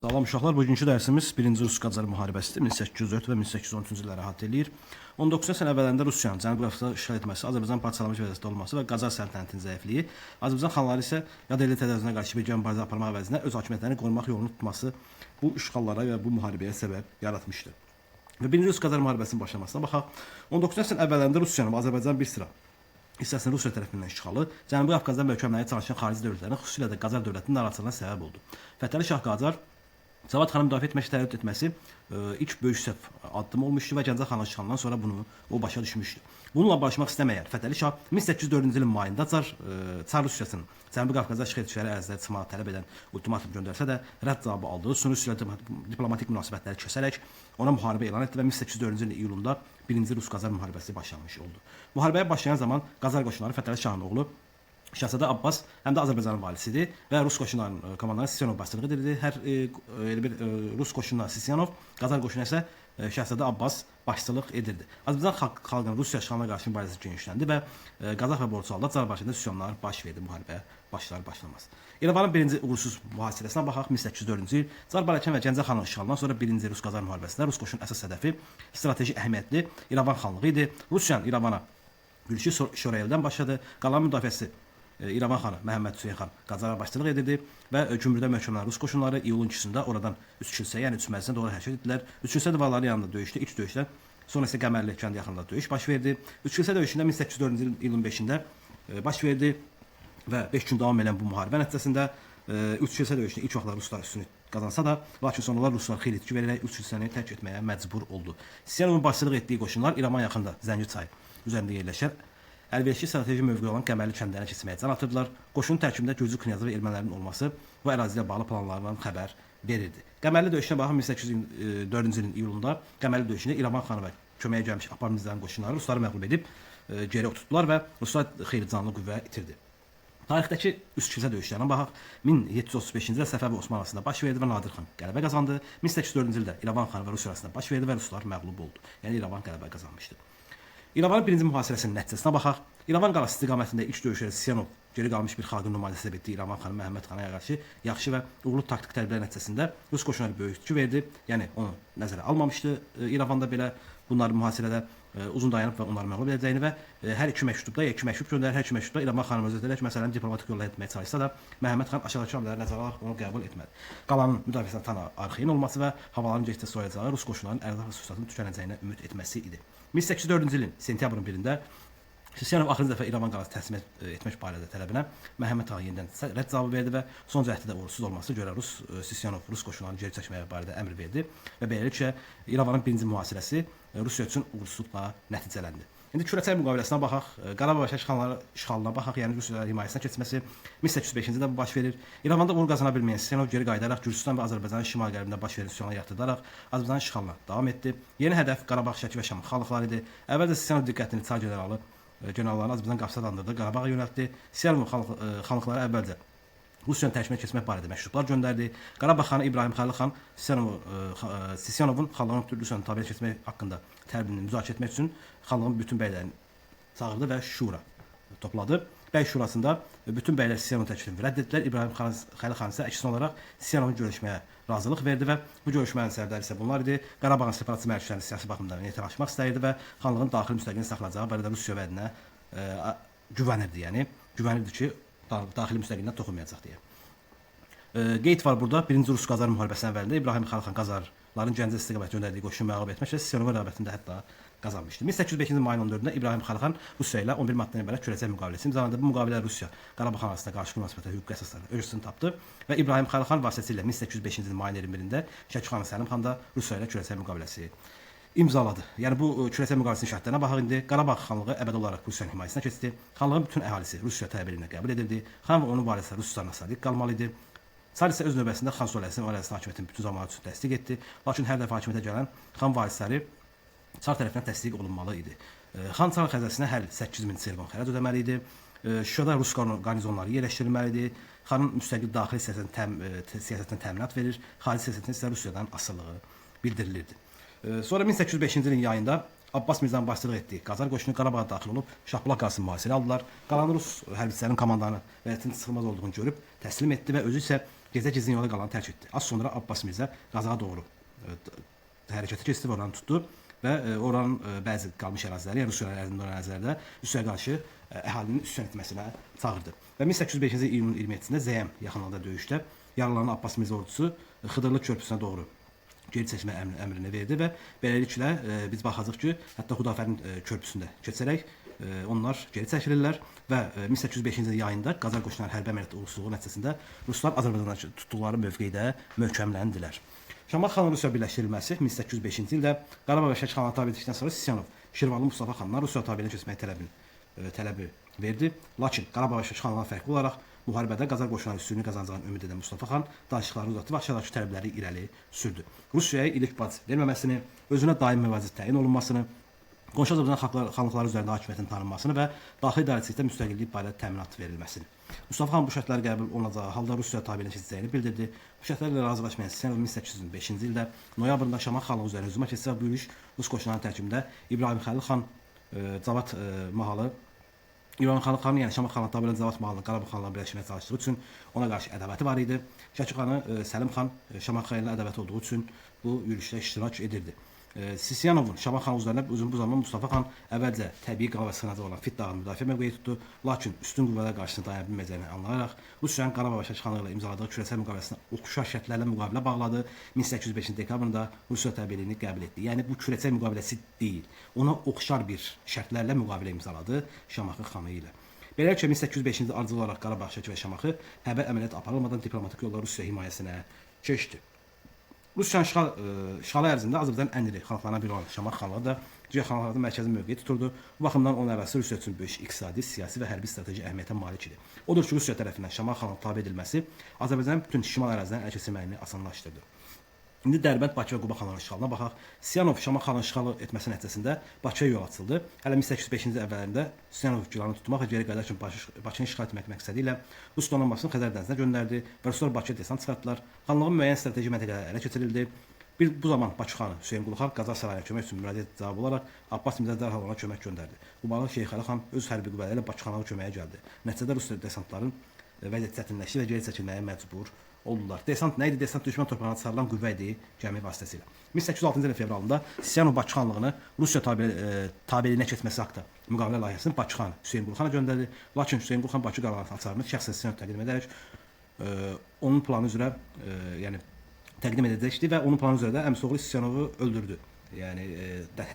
Salam uşaqlar, bugünkü dərsimiz 1-ci Rus-Qacar müharibəsidir. 1804 və 1813-cü illəri əhatə eləyir. 19-cu əsrin əvvəllərində Rusiyanın Cənubi Qafqazda işğal etməsi, Azərbaycan parçalanmış vəziyyətdə olması və Qacar səltənətinin zəifliyi, Azərbaycan xanları isə yad elli tədavüzünə qarşı bir mübarizə aparmaq əvəzinə öz hakimiyyətlərini qorumaq yolunu tutması bu işğallara və bu müharibəyə səbəb yaratmışdır. Və 1-ci Rus-Qacar müharibəsinin başlamasına baxaq. 19-cu əsrin əvvəllərində Rusiyanın və Azərbaycan bir sıra hissəsinin Rusiya tərəfindən işğalı Cənubi Qafqazda möhkəmlənməyə çalışan xarici dövlətlərin, xüsusilə də Qacar dövlətinin narahatlığına səbəb oldu. Fətəli Şah Qacar Cavad xanı müdafiə etmək tərəddüd etməsi ilk böyük səhv addım olmuşdu və Gəncə xanın işğalından sonra bunu o başa düşmüşdü. Bununla barışmaq istəməyən Fətəli Şah 1804-cü ilin mayında Çar Rusiyasının Cənubi Qafqazda işğal etdikləri əraziləri çıxmağı tələb edən ultimatum göndərsə də rədd cavabı aldığı üçün Rusiya diplomatik münasibətləri kəsərək ona müharibə elan etdi və 1804-cü ilin iyulunda 1-ci Rus-Qacar müharibəsi başlanmış oldu. Müharibəyə başlayan zaman Qacar qoşunları Fətəli Şahın oğlu Şahzadə Abbas həm də Azərbaycanın valisidir və Rus qoşunlarının komandanı Sisyanov başçılıq edirdi. Hər bir Rus qoşununa Sisyanov, Qacar qoşunu isə Şahzadə Abbas başçılıq edirdi. Azərbaycan xalqının Rusiya işğalına qarşı mübarizəsi genişləndi və Qazax və Borçalıda Çarbaşıda üsyanlar baş verdi müharibəyə başlar-başlamaz. İrəvanın birinci uğursuz mühasirəsinə baxaq. 1804-cü il Çar Balakən və Gəncə xanın işğalından sonra 1-ci Rus-Qacar müharibəsində Rus qoşunun əsas hədəfi strateji əhəmiyyətli İrəvan xanlığı idi. Rusiyanın İrəvana yürüşü Şorayeldən başladı. Qalan müdafiəsi İrəvan xanı Məhəmməd Hüseyn xan Qacara başçılıq edirdi və Gümrüdə möhkəmlənən Rus qoşunları iyulun 2-sində oradan 3 kilsə, yəni 3 mərkəzinə doğru hərəkət etdilər. 3 kilsə divarları yanında döyüşdü. İlk döyüşdən sonra isə Qəmərli kəndi yaxınında döyüş baş verdi. 3 kilsə döyüşündə 1804-cü ilin 5-də baş verdi və 5 gün davam edən bu müharibə nəticəsində 3 kilsə döyüşündə ilk vaxtlar Ruslar üstünü qazansa da, lakin sonralar Ruslar xeyli itki verərək 3 kilsəni tərk etməyə məcbur oldu. Sisiyanovun başçılıq etdiyi qoşunlar İrəvan yaxında Zəngi çayı üzərində yerləşən əlverişli strateji mövqe olan Qəmərli kəndlərinə keçməyə can atırdılar. Qoşunun tərkibində Gürcü knyazı və ermənilərin olması bu əraziyə bağlı planlarından xəbər verirdi. Qəmərli döyüşünə baxın 1804-cü ilin iyulunda Qəmərli döyüşündə İrəvan xanı və köməyə gəlmiş Aparmizlərin qoşunları Rusları məğlub edib geri oturtdular və Ruslar xeyli canlı qüvvə itirdi. Tarixdəki üst kilsə döyüşlərinə baxaq. 1735-ci ildə Səfəvi Osman arasında baş verdi və Nadir xan qələbə qazandı. 1804-cü ildə İrəvan xanı və Rusiya arasında baş verdi və Ruslar məğlub oldu. Yəni İrəvan qələbə qazanmışdı. İrəvanın birinci mühasirəsinin nəticəsinə baxaq. İrəvan qalası istiqamətində ilk döyüşlərdə Sisyanov geri qalmış bir xalqın nümayəndəsi hesab etdiyi İrəvan xanı Məhəmməd xana qarşı yaxşı və uğurlu taktik tədbirlər nəticəsində Rus qoşunları böyük itki verdi. Yəni onu nəzərə almamışdı. İrəvanda belə bunların mühasirədə uzun dayanıb və onları məğlub edəcəyini və hər iki məktubda göndərir. Hər iki məktubda İrəvan xanım özü deyir ki, məsələni diplomatik yolla etməyə çalışsa da Məhəmməd xan aşağıdakı amilləri nəzərə alaraq onu qəbul etmədi. Qalanın müdafiəsinə tam arxayın olması və havaların gecdə soyacağı Rus qoşunlarının ərzaq resurslarının tükənəcəyinə ümid etməsi idi. 1804-cü ilin sentyabrın 1-də Sisyanov axırıncı dəfə İrəvan qalası təslim etmək barədə tələbinə Məhəmməd xan yenidən rədd cavabı verdi və son cəhətdə də uğursuz olması görə Sisyanov Rus qoşunlarını geri çəkməyə barədə əmr verdi və beləliklə İrəvanın birinci mühasirəsi Rusiya üçün uğursuzluqla nəticələndi. İndi Kürəçay müqaviləsinə baxaq. Qarabağ xanları işğalına baxaq, yəni Rusiya himayəsinə keçməsi 1805-ci ildə baş verir. İrəvanda bunu qazana bilməyən Sisyanov geri qayıdaraq Gürcüstan və Azərbaycanın şimal-qərbində baş verən üsyana yatırdaraq Azərbaycanın işğalına davam etdi. Yeni hədəf Qarabağ, Şəki və Şam xanlıqları idi. Əvvəlcə Sisyanov diqqətini Çar generallarını Azərbaycan qapısına dandırdı, Qarabağa yönəltdi. Sisyanov xanlıqları əvvəlcə Rusiyanın tərkibinə keçmək barədə məktublar göndərdi. Qarabağ xanı İbrahim Xəlil xan Sisyanovun xanlığın Rusiyanın tabiəyə keçmək haqqında tələbini müzakirə etmək üçün xanlığın bütün bəylərini çağırdı və şura topladı. Bəy şurasında bütün bəylər Sisyanovun təklifini rədd etdilər. İbrahim Xəlil xan isə əksinə olaraq Sisyanovun görüşməyə razılıq verdi və bu görüşmənin səbəbləri isə bunlar idi. Qarabağın separatçı mərkəzlərini siyasi baxımdan neytrallaşmaq istəyirdi və xanlığın daxili müstəqilliğini saxlayacağı barədə Rusiya vədinə güvənirdi. Yəni güvənirdi ki, daxili müstəqilliğinə toxunmayacaq deyə. Qeyd var burada. 1-ci Rus-Qacar müharibəsinin əvvəlində İbrahim Xəlil xan Qacarların Gəncə istiqamətində göndərdiyi qoşunu məğlub etmək və Sisyanovun rəğbətini də hətta qazanmışdı. 1805-ci ilin mayın 14-də İbrahim Xəlil xan Rusiya ilə 11 maddən ibarət Kürəçay müqaviləsi imzalandı. Bu müqavilə Rusiya Qarabağ arasında qarşı münasibətə hüquqi əsaslarla öz tapdı və İbrahim Xəlil xan vasitəsilə 1805-ci ilin mayın 21-də Şəki xan Səlim xan da Rusiya ilə Kürəçay müqaviləsi imzaladı. Yəni bu Kürəçay müqaviləsinin şərtlərinə baxaq indi. Qarabağ xanlığı əbədi olaraq Rusiyanın himayəsinə keçdi. Xanlığın bütün əhalisi Rusiya təbəəlinə qəbul edildi. Xan və onun varisləri Ruslarına sadiq qalmalı idi. Çar isə öz növbəsində Xan sülaləsinin ərazisinin hakimiyyətini bütün zamanlar üçün təsdiq etdi. Lakin hər dəfə hakimiyyətə gələn xan varisləri Çar tərəfindən təsdiq olunmalı idi. Xan Çar xəzəsinə hər 8000 çervon xərac ödəməli idi. Şuşada Rus qarnizonları yerləşdirilməli idi. Xanın müstəqil daxili siyasətinə təminat verir, xarici siyasətinə isə Rusiyadan asılılığı bildirilirdi. Sonra 1805-ci ilin yayında Abbas Mirzanın başçılıq etdiyi Qacar qoşunu Qarabağa daxil olub Şahbulaq qalasını mühasirəyə aldılar. Qalanı Rus hərbiçilərinin komandanı vəziyyətin çıxılmaz olduğunu görüb təslim etdi və özü isə gecə gizlin yola qalanı tərk etdi. Az sonra Abbas Mirzə Qazaxa doğru hərəkətə keçdi və oranı tutdu və oranın bəzi qalmış əraziləri, yəni Rusiyanın ərazisində olan ərazilərdə Rusiyaya qarşı əhalinin üsyan etməsinə çağırdı. Və 1805-ci iyunun 27-sində Zəyəm yaxınlığında döyüşdə yaralanan Abbas Mirzə ordusu Xıdırlı körpüsünə doğru geri çəkmə əmrini verdi və beləliklə biz baxacağıq ki, hətta Xudafərin körpüsündə keçərək onlar geri çəkilirlər və 1805-ci yayında Qacar qoşunları hərbi əməliyyat uğursuzluğu nəticəsində Ruslar Azərbaycanda tutduqları mövqedə möhkəmləndilər. Şamaxı xanlığı Rusiya birləşdirilməsi 1805-ci ildə Qarabağ və Şəki xanlığı tabe edildikdən sonra Sisyanov Şirvanlı Mustafa xanlar Rusiya tabeliyinə keçməyə tələbi verdi. Lakin Qarabağ və Şəki xanlığı fərqli olaraq müharibədə Qacar qoşunları üstünlüyü qazanacağını ümid edən Mustafa xan danışıqları uzatdı və aşağıdakı tələbləri irəli sürdü. Rusiyaya ilik bac verməməsini, özünə daim müvazit təyin olunmasını, qonşu Azərbaycan xanlıqları üzərində hakimiyyətin tanınmasını və daxili idarəçilikdə müstəqillik barədə təminat verilməsini. Mustafa xan bu şərtləri qəbul olunacağı halda Rusiya tabeliyinə keçəcəyini bildirdi. Bu şərtlərlə razılaşmayan Sisyanov 1805-ci ildə noyabrında Şamaxı xanlığı üzərində hücuma keçsə, bu yürüş Rus qoşunlarının tərkibində İbrahim Xəlil xan, Cavad Mahalı, İbrahim Xəlil xanın, yəni Şamaxı xanlığı tabeliyində Cavad Mahalı Qarabağ xanlığı birləşməyə çalışdığı üçün ona qarşı ədavəti var idi. Şəki xanı Səlim xan Şamaxı ilə ədavəti olduğu üçün bu yürüşdə iştirak edirdi. Sisyanovun Şamaxı xanlığı üzərində uzun bu zaman Mustafa xan əvvəlcə təbii qala və sığınacaq olan Fit dağını müdafiə mövqeyi tutdu. Lakin üstün qüvvələr qarşısında dayana bilməyəcəyini anlayaraq Rusiyanın Qarabağ və Şəki xanlığı ilə imzaladığı küresel müqaviləsinə oxşar şərtlərlə müqavilə bağladı. 1805-ci dekabrında Rusiya təbiəliyini qəbul etdi. Yəni bu küresel müqaviləsi deyil. Ona oxşar bir şərtlərlə müqavilə imzaladı Şamaxı xanı ilə. Beləliklə 1805-ci ildə ardıcıl olaraq Qarabağ, Şəki və Şamaxı hərbi əməliyyat aparılmadan diplomatik yolla Rusiya himayəsinə keçdi. Rusiyanın işğalı ərzində Azərbaycanın ən iri xalqlarından biri olan Şamaxı xanlığı da digər xanlıqlarda mərkəzi mövqeyi tuturdu. Bu baxımdan onun ərazisi Rusiya üçün böyük iqtisadi, siyasi və hərbi strateji əhəmiyyətə malik idi. Odur ki, Rusiya tərəfindən Şamaxı xanlığına tabe edilməsi Azərbaycanın bütün şimal ərazilərini ələ keçirməyini asanlaşdırdı. İndi Dərbənd, Bakı və Quba xanlığının işğalına baxaq. Sisyanov Şamaxı xanlığının işğalı etməsi nəticəsində Bakıya yol açıldı. Hələ 1805-ci əvvəllərində Sisyanov Gilanı tutmaq və geri qayıdaraq üçün Bakını işğal etmək məqsədi ilə Rus donanmasını Xəzər dənizinə göndərdi və Ruslar Bakıya desant çıxartdılar. Xanlığın müəyyən strateji məntəqələri ələ keçirildi. Bu zaman Bakı xanı Hüseyn Qulu xan Qacar sarayına kömək üçün müraciət cavabı olaraq Abbas Mirzə dərhal ona kömək göndərdi. Qubalı Şeyx Əli xan öz hərbi qüvvələri ilə Bakı xanlığı köməyə gəldi. Nəticədə Rus desantların vəziyyəti çətinləşdi və geri çəkilməyə məcbur oldular. Desant nə idi? Desant düşmən torpağına çıxarılan qüvvə idi gəmi vasitəsilə. 1806-cı ilin fevralında Sisyanov Bakı xanlığını Rusiya tabeliyinə keçməsi haqqında müqavilə layihəsini Bakı xanı Hüseyn Qulu xana göndərdi. Lakin Hüseyn Qulu xan Bakı qalanı açarını şəxsən Sisyanov təqdim edərək onun planı üzrə yəni təqdim edəcəkdi və onun planı üzrə də əmisi oğlu Sisyanovu öldürdü. Yəni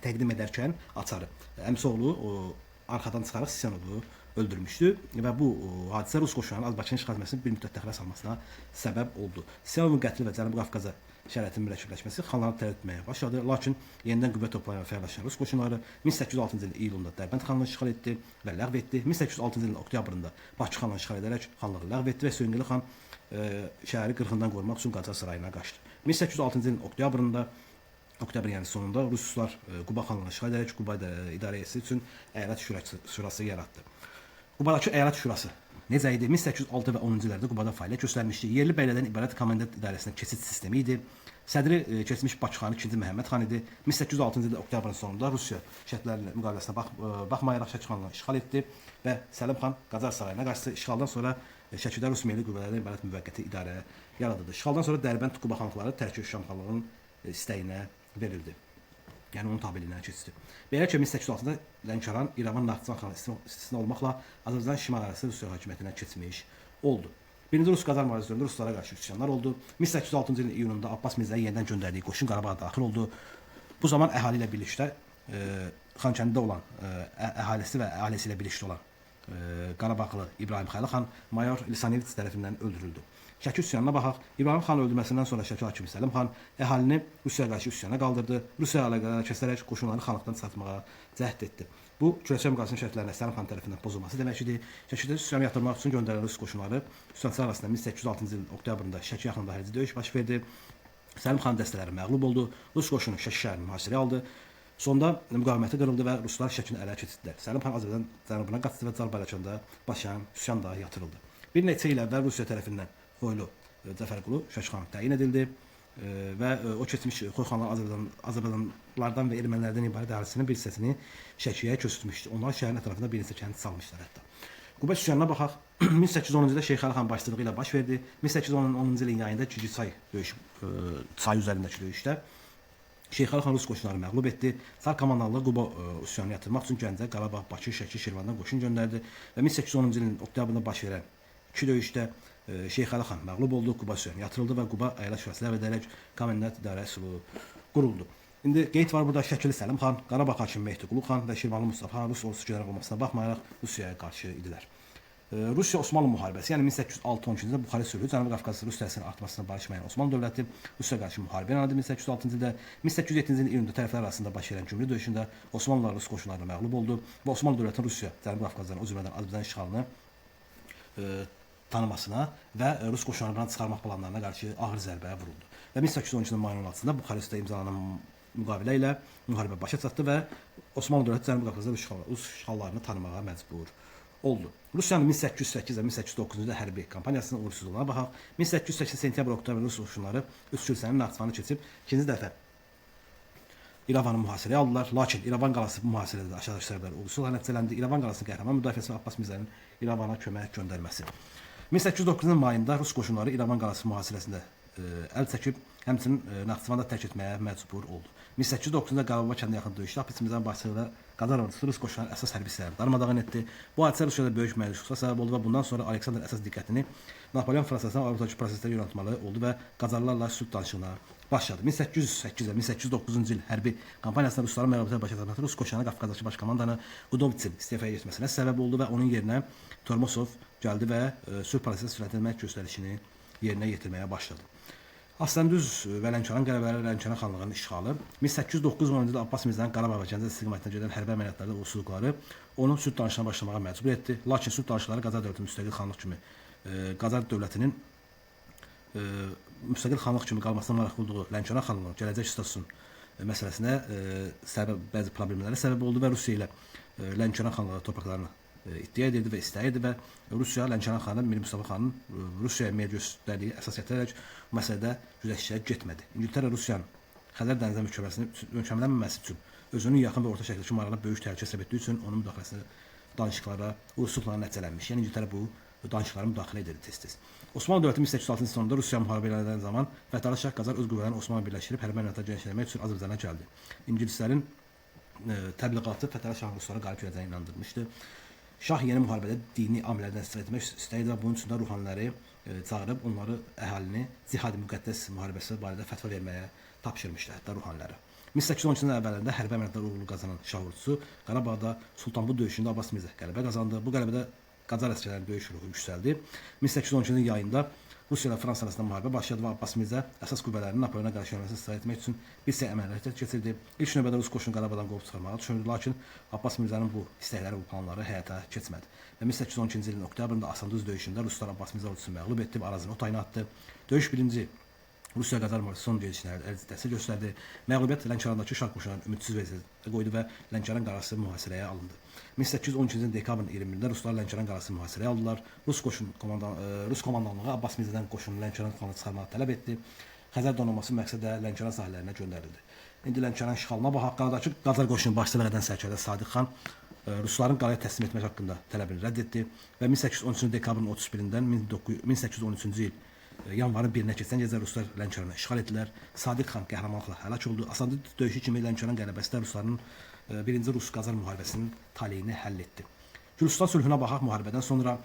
təqdim edərkən açarı əmisi oğlu arxadan çıxaraq Sisyanovu öldürmüşdü və bu hadisə Rus qoşunlarının Azərbaycan işğal etməsinin bir müddət təxirə salmasına səbəb oldu. Siyanovun qətli və Cənubi Qafqaza şəraitinin mürəkkəbləşməsi xanları tərəddüd etməyə başladı. Lakin yenidən qüvvə toplayan və fəallaşan Rus qoşunları 1806-cı ilin iyulunda Dərbənd xanlığını işğal etdi və ləğv etdi. 1806-cı ilin oktyabrında Bakı xanlığını işğal edərək xanlığı ləğv etdi və Hüseyn Qulu xan şəhəri qırğından qorumaq üçün Qacar sarayına qaçdı. 1806-cı ilin oktyabr yəni sonunda Ruslar Quba xanlığını işğal edərək Quba idarəsi üçün əyalət şurası yaratdı. Qubadakı əyalət şurası necə idi? 1806 və 10-cu illərdə Qubada fəaliyyət göstərmişdi. Yerli bəylərdən ibarət komendant idarəsinə keçid sistemi idi. Sədri keçmiş Bakı xanı 2-ci Məhəmməd xan idi. 1806-cı ildə oktyabrın sonunda Rusiya şərtlərinin müqaviləsinə baxmayaraq Şəki xanlığını işğal etdi və Səlim xan Qacar sarayına qaçdı. İşğaldan sonra Şəkidə Rus milli qüvvələrdən ibarət müvəqqəti idarə yaradıldı. İşğaldan sonra Dərbənd Quba xanlıqları Tərkiyə Şam xanlığının istəyinə verildi. Yəni onun tabeliyinə keçdi. Beləliklə 1806-da Lənkəran, İrəvan, Naxçıvan xanlığı istisna olmaqla Azərbaycan şimal ərazisi Rusiya hakimiyyətinə keçmiş oldu. Birinci Rus-Qacar müharibələrində Ruslara qarşı üsyanlar oldu. 1806-cı ilin iyununda Abbas Mirzənin yenidən göndərdiyi qoşun Qarabağa daxil oldu. Bu zaman əhali ilə birlikdə Xankəndidə olan əhalisi və ailesi ilə birlikdə olan Qarabağlı İbrahim Xəlil xan mayor Lisanevits tərəfindən öldürüldü. Şəki üsyanına baxaq. İbrahim xanın öldürməsindən sonra Şəki hakimi Səlim xan əhalini Rusiyaya qarşı üsyana qaldırdı. Rusiya əlaqələri kəsərək qoşunları xanlıqdan çıxartmağa cəhd etdi. Bu, küresel müqavilənin şərtlərinə Səlim xan tərəfindən pozulması demək idi. Şəkidə üsyanı yatırmaq üçün göndərilən Rus qoşunları üsyançılar arasında 1806-cı ilin oktyabrında Şəki yaxınında hərbi döyüş baş verdi. Səlim xan dəstələri məğlub oldu. Rus qoşunu Şəki şəhərini mühasirəyə aldı. Sonda müqaviməti qırıldı və Ruslar Şəkini ələ keçirdilər. Səlim xan Azərbaycan cənubuna qaçdı və Carbələkanda başlayan üsyan da yatırıldı. Bir neçə il əvvəl Rusiya tərəfindən Xoylu Cəfərqulu Şəki xan təyin edildi və o keçmiş Xoy xanlar Azərbaycanlılardan və ermənilərdən ibarət əhalisinin bir hissəsini Şəkiyə köçürtmüşdü. Onlar şəhərin ətrafında bir neçə kənd salmışlar hətta. Quba üsyanına baxaq. 1810-cu ildə Şeyx Əli xan başçılığı ilə baş verdi. 1810-cu ilin yayında Ciciçay çay üzərindəki döyüşdə Şeyx Əli xan Rus qoşunları məğlub etdi. Çar komandanlığı Quba üsyanını yatırmaq üçün Gəncə, Qarabağ, Bakı, Şəki, Şirvandan qoşun göndərdi və 1810-cu ilin oktyabrında baş verən iki döyüşdə Şeyx Əli xan məğlub oldu, Quba üsyanı yatırıldı və Quba əyləş şurası ləğv edilərək komendant idarəsi quruldu. İndi qeyd var burada Şəkili Səlim xan, Qarabağ hakimi Mehdiqulu xan və Şirvanlı Mustafa xan Rus ordusu general olmasına baxmayaraq Rusiyaya qarşı idilər. Rusiya-Osmanlı müharibəsi, yəni 1806-12-ci ildə Buxarest sülhü Cənubi Qafqaz Rus təsirinin artmasına barışmayan Osmanlı dövləti Rusiyaya qarşı müharibə elan etdi 1806-cı ildə. 1807-ci ilin iyunda tərəflər arasında baş verən Gümrü döyüşündə Osmanlılar Rus qoşunlarına məğlub oldu və Osmanlı dövlətinin Rusiya Cənubi Qafqazdan, o cümlədən Azərbaycan işğalını tanımasına və Rus qoşunlarından çıxarmaq planlarına qarşı ağır zərbəyə vuruldu. Və 1812-ci ilin mayın 16-sında Buxarestdə imzalanan müqavilə ilə müharibə başa çatdı və Osmanlı dövləti Cənubi Qafqazda Rus işğallarını tanımağa məcbur oldu. Rusiyanın 1808 və 1809-cu ildə hərbi kampaniyasının uğursuzluğuna baxaq. 1808 sentyabr-oktyabr Rus qoşunları üst kilsənin Naxçıvanı keçib ikinci dəfə İrəvanı mühasirəyə aldılar. Lakin İrəvan qalası bu mühasirədə aşağıdakı səbəblər uğursuzluqla nəticələndi. İrəvan qalasının qəhrəman müdafiəsi və Abbas Mirzənin İrəvana kömək göndərməsi. 1809-cu ilin mayında Rus qoşunları İrəvan qalası mühasirəsində əl çəkib, həmçinin Naxçıvanı da tərk etməyə məcbur oldu. 1809-cu ildə Qarabağ kəndinə yaxın döyüşdə Abbas Mirzənin başçılığı Qacar ordusu Rus qoşunları əsas hərbi hissələrini darmadağın etdi. Bu hadisə Rusiyada böyük məyusluğa səbəb oldu və bundan sonra Aleksandr əsas diqqətini Napolyon Fransasından Avropadakı proseslərə yönəltməli oldu və Qacarlarla sülh danışıqlarına başladı. 1808 və 1809-cu il hərbi kampaniyasında Rusların məğlubiyyətə başa çatması Rus qoşunları Qafqazdakı baş komandanı Qudovitsin istifaya getməsinə səbəb oldu və onun yerinə Tormosov gəldi və sülh prosesini sürətləndirmək göstərişini yerinə yetirməyə başladı. Aslandüz və Lənkəran qələbələri Lənkəran xanlığının işğalı, 1809-cu ildə Abbas Mirzənin Qarabağ və Gəncə istiqamətinə gedən hərbi əməliyyatlarda uğursuzluqları onu sülh danışıqlarına başlamağa məcbur etdi. Lakin sülh danışıqları Qacar dövlətinin müstəqil xanlıq kimi Qacar dövlətinin müstəqil xanlıq kimi qalmasına maraqlı olduğu Lənkəran xanlığının gələcək statusunun məsələsinə bəzi problemlərə səbəb oldu və Rusiya ilə Lənkəran xanlığı torpaqlarını iddia edirdi və istəyirdi və Rusiya Lənkəran xanı Mir Mustafa xanın Rusiyaya meyl göstərdiyi əsas gətirərək bu məsələdə güləşişə getmədi. İngiltərə Rusiyanın Xəzər dənizə möhkəmlənməməsi üçün özünün yaxın və orta şəkildəki marağına böyük təhlükə səbəb etdiyi üçün onun müdaxiləsi danışıqlara uğursuzluqla nəticələnmiş. Yəni İngiltərə bu danışıqlara müdaxilə edirdi tez-tez. Osmanlı dövləti 1806-cı sonunda Rusiya müharibə edən zaman Fətəli Şah Qacar öz qüvvələrini Osmanlı birləşdirib hərbi əməliyyatları genişlətmək üçün Azərbaycana gəldi. İngilislərin təbliğatı Fətəli Şahın Ruslara qalib gələcəyini inandırmışdı. Şah yeni müharibədə dini amillərdən istifadə etmək istəyirdi və bunun üçün də ruhaniləri çağırıb onları əhalini cihad-ı müqəddəs müharibəsi barədə fətva verməyə tapşırmışdı, hətta ruhaniləri. 1812-ci ilin əvvəllərində hərbi əməliyyatlar uğurlu qazanan Şah ordusu Qarabağda Sultanbud döyüşündə Abbas Mirzə qələbə qazandı. Bu qələbədə Qacar əsgərlərinin döyüş ruhu yüksəldi. 1812-ci ilin yayında Rusiya ilə Fransa arasında müharibə başladı və Abbas Mirzə əsas qüvvələrini Napoleona qarşı yönəlməsinə istifadə etmək üçün bir sıra əməliyyat keçirdi. İlk növbədə Rus qoşunu Qarabağdan qovub çıxarmağa düşünüldü, lakin Abbas Mirzənin bu istəkləri, bu planları həyata keçmədi. Və 1812-ci ilin oktyabrında Asanduz döyüşündə Ruslar Abbas Mirzə ordusunu məğlub etdi və Arazını o tayına atdı. Döyüş birinci Rusiya Qacar müharibəsi son gedişinə dəstək göstərdi. Məğlubiyyət Lənkərandakı şah qoşunlarını ümidsiz vəziyyətə qoydu və Lənkəran qalası mühasirəyə alındı. 1812-ci ilin dekabrın 20-də Ruslar Lənkəran qalası mühasirəyə aldılar. Rus komandanlığı Abbas Mirzədən qoşunu Lənkəran xanlığını çıxarmağı tələb etdi. Xəzər donanması məqsədə Lənkəran sahələrinə göndərildi. İndi Lənkəran işğalına baxaq. Qaradakı Qacar qoşunu başçılıq edən sərkərdə Sadiq xan Rusların qalaya təslim etmək haqqında tələbini rədd etdi və 1813-cü dekabrın 31-dən 1813-cü il yanvarın 1-nə keçən gecə Ruslar Lənkəranı işğal etdilər. Sadiq xan qəhrəmanlıqla həlak oldu. Asanduz döyüşü kimi Lənkəran qələbəsi də Rusların birinci Rus-Qacar müharibəsinin taleyini həll etdi. Gürcüstan sülhünə baxaq. Müharibədən sonra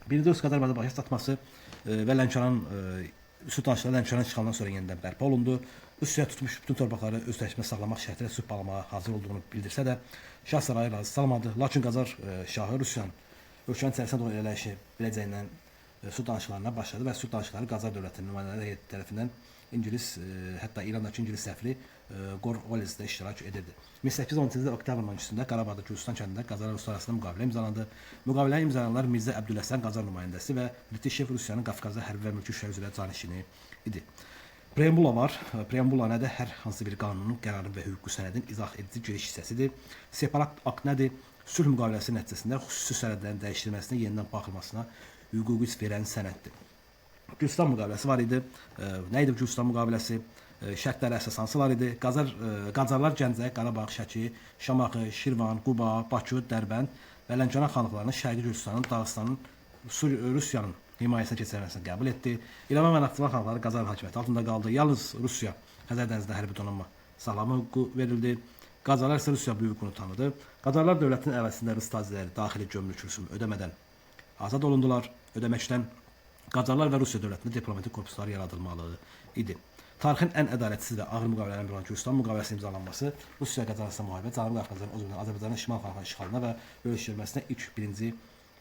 birinci Rus-Qacar müharibəsi başa çatması və Lənkəran sülh danışıqları Lənkəran işğalından sonra yenidən bərpa olundu. Rusiya tutmuş bütün torpaqları öz tərkibində saxlamaq şərti ilə sülh bağlamağa hazır olduğunu bildirsə də Şah sarayı razı salmadı. Lakin Qacar şahı Rusiyanın ölkənin içərisində doğru irəliləyişi biləcəyindən sülh danışıqlarına başladı və sülh danışıqları Qacar dövlətinin nümayəndələri heyəti tərəfindən İngilis, hətta İrandakı İngilis səfiri Qorqolisdə iştirak edirdi. 1812-ci ildə oktyabrın 12-sində Qarabağda Gürcüstan kəndində Qacar Ruslar arasında müqavilə imzalandı. Müqaviləyə imzalananlar Mirzə Əbdülhəsən Qacar nümayəndəsi və Litişev Rusiyanın Qafqazda hərbi və mülki işlər üzrə canişini idi. Preambula var. Preambula nədir? Hər hansı bir qanunun, qərarın və hüquqi sənədin izah edici giriş hissəsidir. Separat akt nədir? Sülh müqaviləsi nəticəsində xüsusi sənədlərin dəyişdirilməsinə, yenidən baxılmasına hüquqi verən sənəddir. Gürcüstan müqaviləsi var idi. Nə idi Gürcüstan müqaviləsi? Şərtləri əsas hansılar idi? Qacarlar Gəncə, Qarabağ, Şəki, Şamaxı, Şirvan, Quba, Bakı, Dərbənd və Lənkəran xanlıqlarını Şərqi Gürcüstanın, Dağıstanın, Rusiyanın himayəsinə keçirilməsini qəbul etdi. İrəvan və Naxçıvan xanlıqları Qacar hakimiyyəti altında qaldı. Yalnız Rusiya Xəzər dənizində hərbi donanma saxlama hüququ verildi. Qacarlar isə Rusiya bu hüququnu tanıdı. Qacarlar dövlətinin əvəzində rus tacirləri daxili gömrük rüsumu ödəmədən azad olundular. Ödəməkdən Qacarlar və Rusiya dövlətində diplomatik korpusları yaradılmalı idi. Tarixin ən ədalətsiz və ağır müqavilələrindən biri olan Gürcüstan müqaviləsinin imzalanması Rusiya-Qacar arasında müharibə, Cənubi Qafqazın, o cümlədən Azərbaycanın şimal xalqlarının işğalına və bölüşdürülməsinə ilk birinci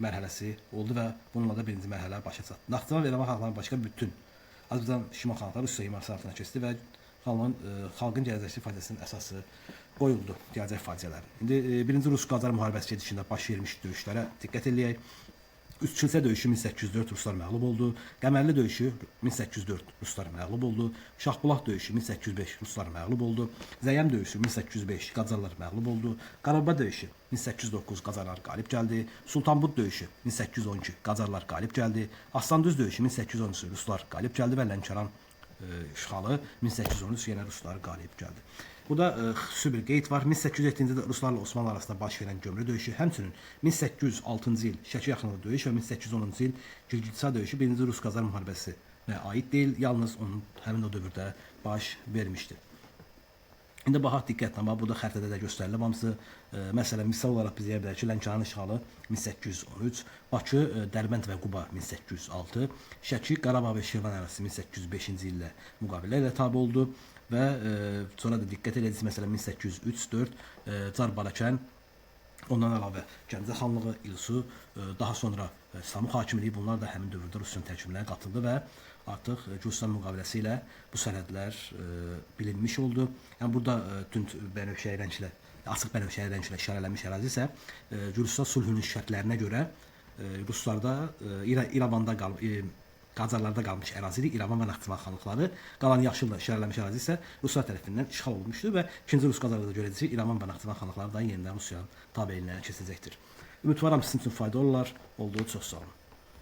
mərhələsi oldu və bununla da birinci mərhələ başa çatdı. Naxçıvan və İrəvan xalqlarının başqa bütün Azərbaycan şimal xalqları Rusiya himayəsi altına keçdi və xalqın gələcəkçi faciəsinin əsası qoyuldu gələcək faciələrin. İndi birinci Rus-Qacar müharibəsi gedişində baş vermiş döyüşlərə diqqət eləyək. Üçkilsə döyüşü 1804 ruslar məğlub oldu. Qəmərli döyüşü 1804 ruslar məğlub oldu. Şahbulaq döyüşü 1805 ruslar məğlub oldu. Zəyəm döyüşü 1805 Qacarlar məğlub oldu. Qarabağ döyüşü 1809 Qacarlar qalib gəldi. Sultanbud döyüşü 1812 Qacarlar qalib gəldi. Aslandüz döyüşü 1813 ruslar qalib gəldi və Lənkəran işğalı 1813 yenə ruslar qalib gəldi. Burada xüsusi bir qeyd var. 1807-ci ildə Ruslarla Osmanlı arasında baş verən gömrü döyüşü, həmçinin 1806-cı il Şəki yaxınlığı döyüş və 1810-cu il Gilgitsa döyüşü 1-ci Rus-Qacar müharibəsinə aid deyil, yalnız onun həmin o dövrdə baş vermişdir. İndi baxaq diqqətlə, burada xəritədə də göstərilib hamısı. Məsələn, misal olaraq biz deyə bilərik ki, Lənkəranın işğalı 1813, Bakı, Dərbənd və Quba 1806, Şəki, Qarabağ və Şirvan ərazisi 1805-ci illə müqavilə ilə tabe oldu və sonra da diqqət edəcəksiniz, məsələn 1803-4 Çar Balakən, ondan əlavə Gəncə xanlığı, İlsu, daha sonra İslamlıq hakimliyi, bunlar da həmin dövrdə Rusiyanın tərkibinə qatıldı və artıq Gürcüstan müqaviləsi ilə bu sərhədlər bilinmiş oldu. Yəni burada tünd bənövşəyi rənglə, açıq bənövşəyi rənglə işarələnmiş ərazi isə Gürcüstan sulhunun şərtlərinə görə Ruslarda, İrəvanda Qacarlarda qalmış ərazidir, İrəvan və Naxçıvan xanlıqları. Qalan yaşılla işarələnmiş ərazi isə Ruslar tərəfindən işğal olunmuşdur və 2-ci Rus-Qacarlarda görəcək İrəvan və Naxçıvan xanlıqları da yenidən Rusiyanın tabeliyinə keçəcəkdir. Ümidvaram sizin üçün faydalı olar. Olduğu çox sağ olun.